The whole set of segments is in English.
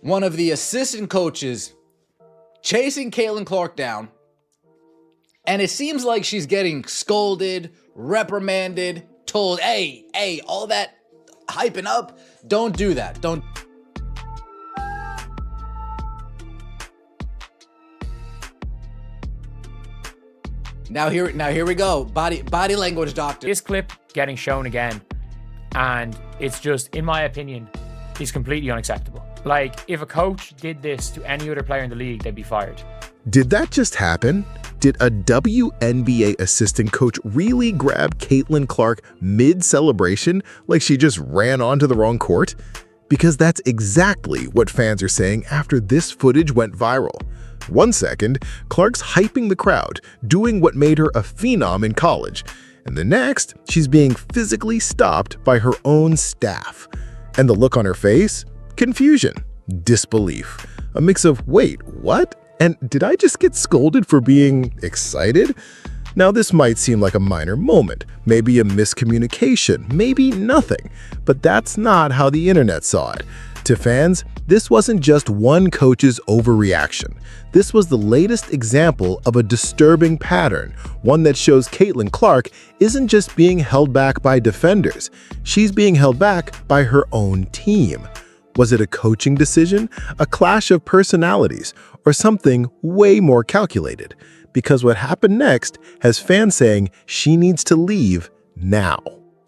one of the assistant coaches chasing Caitlin Clark down, and it seems like she's getting scolded, reprimanded, told, hey, all that hyping up, don't do that. Don't. Now here we go. Body language doctor. This clip getting shown again, and it's just, in my opinion, is completely unacceptable. Like, if a coach did this to any other player in the league, they'd be fired. Did that just happen? Did a WNBA assistant coach really grab Caitlin Clark mid-celebration like she just ran onto the wrong court? Because that's exactly what fans are saying after this footage went viral. 1 second, Clark's hyping the crowd, doing what made her a phenom in college. And the next, she's being physically stopped by her own staff. And the look on her face? Confusion, disbelief, a mix of, wait, what? And did I just get scolded for being excited? Now, this might seem like a minor moment, maybe a miscommunication, maybe nothing, but that's not how the internet saw it. To fans, this wasn't just one coach's overreaction. This was the latest example of a disturbing pattern, one that shows Caitlin Clark isn't just being held back by defenders, she's being held back by her own team. Was it a coaching decision, a clash of personalities, or something way more calculated? Because what happened next has fans saying she needs to leave now.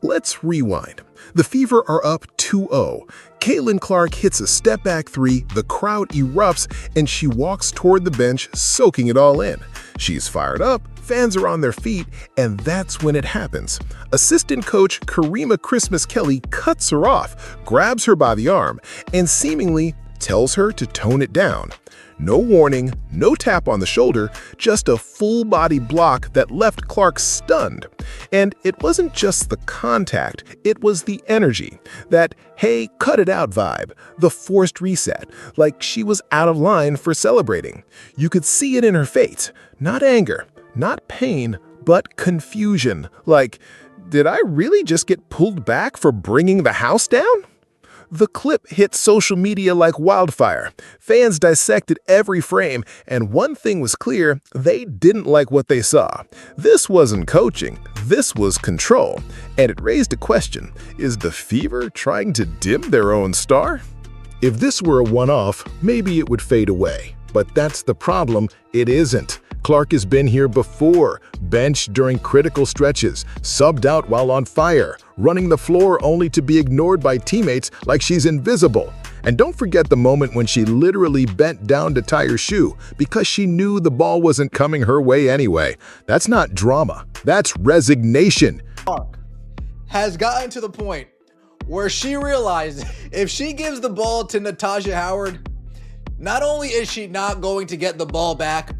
Let's rewind. The Fever are up 2-0. Caitlin Clark hits a step-back three, the crowd erupts, and she walks toward the bench, soaking it all in. She's fired up, fans are on their feet, and that's when it happens. Assistant coach Karima Christmas Kelly cuts her off, grabs her by the arm, and seemingly tells her to tone it down. No warning, no tap on the shoulder, just a full-body block that left Clark stunned. And it wasn't just the contact, it was the energy. That, hey, cut it out vibe, the forced reset, like she was out of line for celebrating. You could see it in her face, not anger, not pain, but confusion. Like, did I really just get pulled back for bringing the house down? The clip hit social media like wildfire. Fans dissected every frame, and one thing was clear, they didn't like what they saw. This wasn't coaching, this was control. And it raised a question, is the Fever trying to dim their own star? If this were a one-off, maybe it would fade away. But that's the problem, it isn't. Clark has been here before, benched during critical stretches, subbed out while on fire, running the floor only to be ignored by teammates like she's invisible. And don't forget the moment when she literally bent down to tie her shoe because she knew the ball wasn't coming her way anyway. That's not drama, that's resignation. Clark has gotten to the point where she realized if she gives the ball to Natasha Howard, not only is she not going to get the ball back,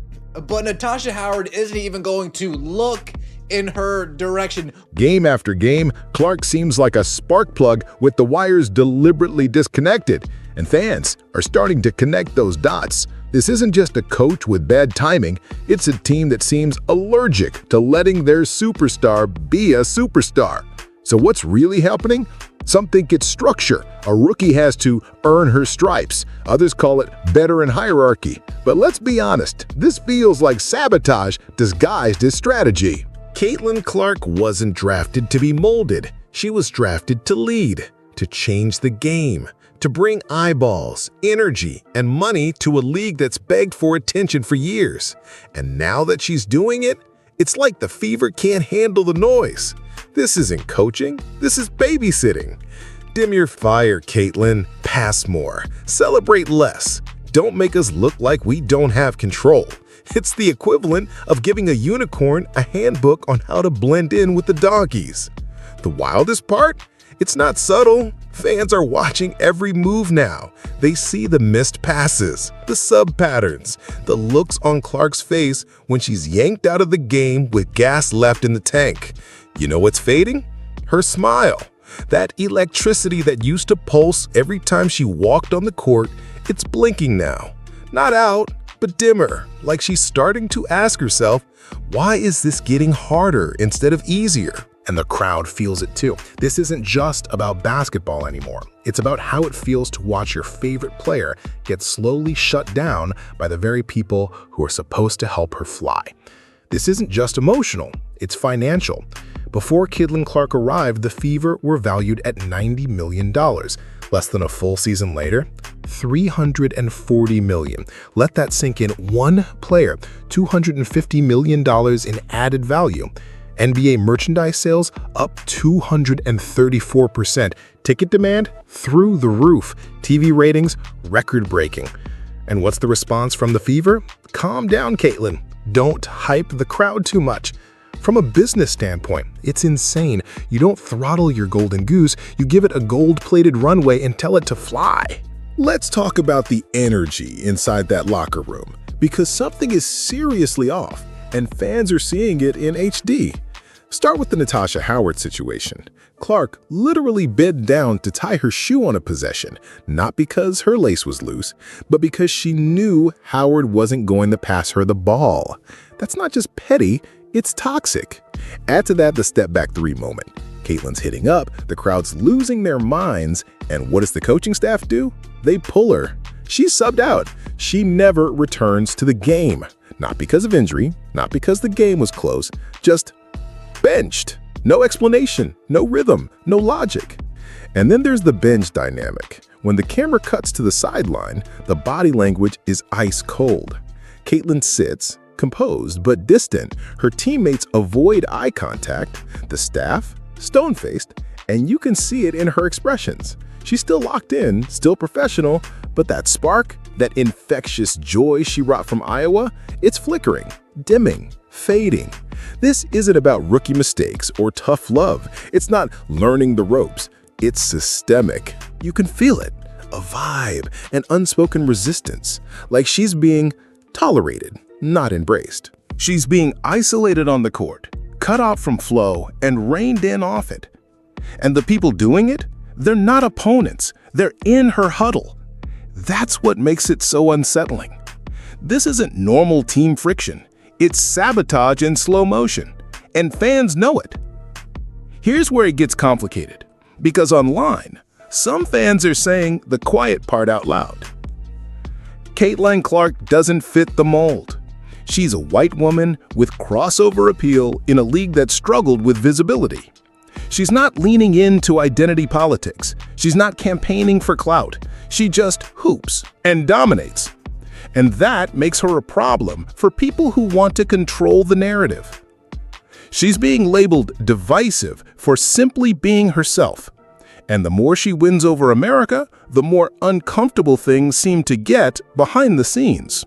but Natasha Howard isn't even going to look in her direction. Game after game, Clark seems like a spark plug with the wires deliberately disconnected, and fans are starting to connect those dots. This isn't just a coach with bad timing, it's a team that seems allergic to letting their superstar be a superstar. So what's really happening? Some think it's structure. A rookie has to earn her stripes. Others call it veteran hierarchy. But let's be honest, this feels like sabotage disguised as strategy. Caitlin Clark wasn't drafted to be molded. She was drafted to lead, to change the game, to bring eyeballs, energy, and money to a league that's begged for attention for years. And now that she's doing it, it's like the Fever can't handle the noise. This isn't coaching, this is babysitting. Dim your fire, Caitlin. Pass more. Celebrate less. Don't make us look like we don't have control. It's the equivalent of giving a unicorn a handbook on how to blend in with the donkeys. The wildest part? It's not subtle. Fans are watching every move now. They see the missed passes, the sub-patterns, the looks on Clark's face when she's yanked out of the game with gas left in the tank. You know what's fading? Her smile. That electricity that used to pulse every time she walked on the court, it's blinking now. Not out, but dimmer, like she's starting to ask herself, why is this getting harder instead of easier? And the crowd feels it too. This isn't just about basketball anymore. It's about how it feels to watch your favorite player get slowly shut down by the very people who are supposed to help her fly. This isn't just emotional, it's financial. Before Caitlin Clark arrived, the Fever were valued at $90 million. Less than a full season later, $340 million. Let that sink in. One player, $250 million in added value. NBA merchandise sales up 234%. Ticket demand through the roof. TV ratings record-breaking. And what's the response from the Fever? Calm down, Caitlin. Don't hype the crowd too much. From a business standpoint, it's insane. You don't throttle your golden goose, you give it a gold-plated runway and tell it to fly. Let's talk about the energy inside that locker room, because something is seriously off, and fans are seeing it in HD. Start with the Natasha Howard situation. Clark literally bent down to tie her shoe on a possession, not because her lace was loose, but because she knew Howard wasn't going to pass her the ball. That's not just petty, it's toxic. Add to that the step back three moment. Caitlin's hitting up, the crowd's losing their minds, and what does the coaching staff do? They pull her. She's subbed out. She never returns to the game. Not because of injury, not because the game was close, just benched. No explanation, no rhythm, no logic. And then there's the bench dynamic. When the camera cuts to the sideline, the body language is ice cold. Caitlin sits, composed but distant. Her teammates avoid eye contact, the staff stone-faced, and you can see it in her expressions. She's still locked in, still professional, but that spark, that infectious joy she brought from Iowa, it's flickering, dimming, fading. This isn't about rookie mistakes or tough love. It's not learning the ropes. It's systemic. You can feel it, a vibe, an unspoken resistance, like she's being tolerated, not embraced. She's being isolated on the court, cut off from flow, and reined in off it. And the people doing it, they're not opponents. They're in her huddle. That's what makes it so unsettling. This isn't normal team friction. It's sabotage in slow motion, and fans know it. Here's where it gets complicated, because online, some fans are saying the quiet part out loud. Caitlin Clark doesn't fit the mold. She's a white woman with crossover appeal in a league that struggled with visibility. She's not leaning into identity politics. She's not campaigning for clout. She just hoops and dominates. And that makes her a problem for people who want to control the narrative. She's being labeled divisive for simply being herself. And the more she wins over America, the more uncomfortable things seem to get behind the scenes.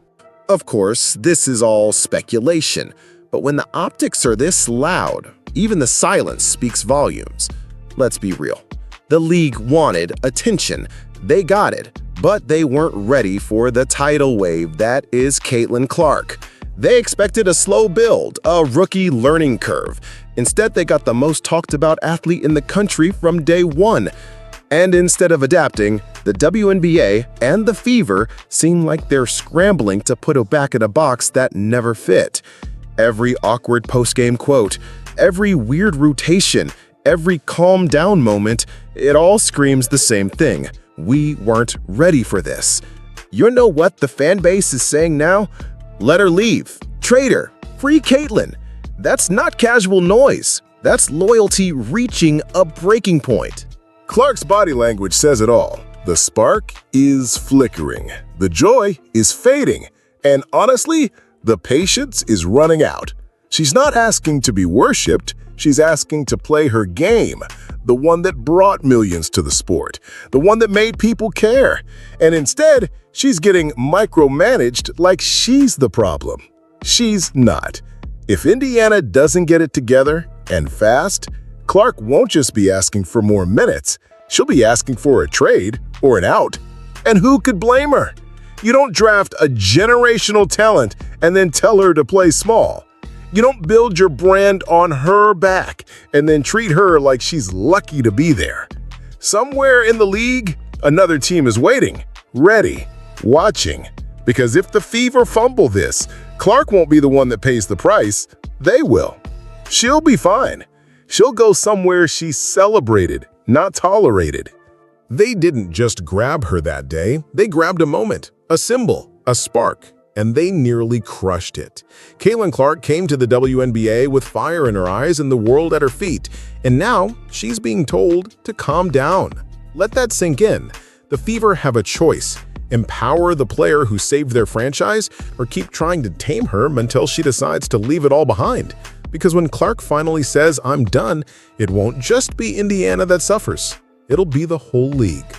Of course, this is all speculation, but when the optics are this loud, even the silence speaks volumes. Let's be real. The league wanted attention. They got it, but they weren't ready for the tidal wave that is Caitlin Clark. They expected a slow build, a rookie learning curve. Instead, they got the most talked about athlete in the country from day one. And instead of adapting, the WNBA and the Fever seem like they're scrambling to put her back in a box that never fit. Every awkward postgame quote, every weird rotation, every calm down moment, it all screams the same thing. We weren't ready for this. You know what the fan base is saying now? Let her leave. Trade her. Free Caitlin. That's not casual noise. That's loyalty reaching a breaking point. Clark's body language says it all. The spark is flickering. The joy is fading. And honestly, the patience is running out. She's not asking to be worshipped. She's asking to play her game. The one that brought millions to the sport. The one that made people care. And instead, she's getting micromanaged like she's the problem. She's not. If Indiana doesn't get it together, and fast, Clark won't just be asking for more minutes. She'll be asking for a trade or an out. And who could blame her? You don't draft a generational talent and then tell her to play small. You don't build your brand on her back and then treat her like she's lucky to be there. Somewhere in the league, another team is waiting, ready, watching. Because if the Fever fumble this, Clark won't be the one that pays the price. They will. She'll be fine. She'll go somewhere she's celebrated, not tolerated. They didn't just grab her that day, they grabbed a moment, a symbol, a spark, and they nearly crushed it. Caitlin Clark came to the WNBA with fire in her eyes and the world at her feet, and now she's being told to calm down. Let that sink in. The Fever have a choice: empower the player who saved their franchise, or keep trying to tame her until she decides to leave it all behind. Because when Clark finally says, "I'm done," it won't just be Indiana that suffers. It'll be the whole league.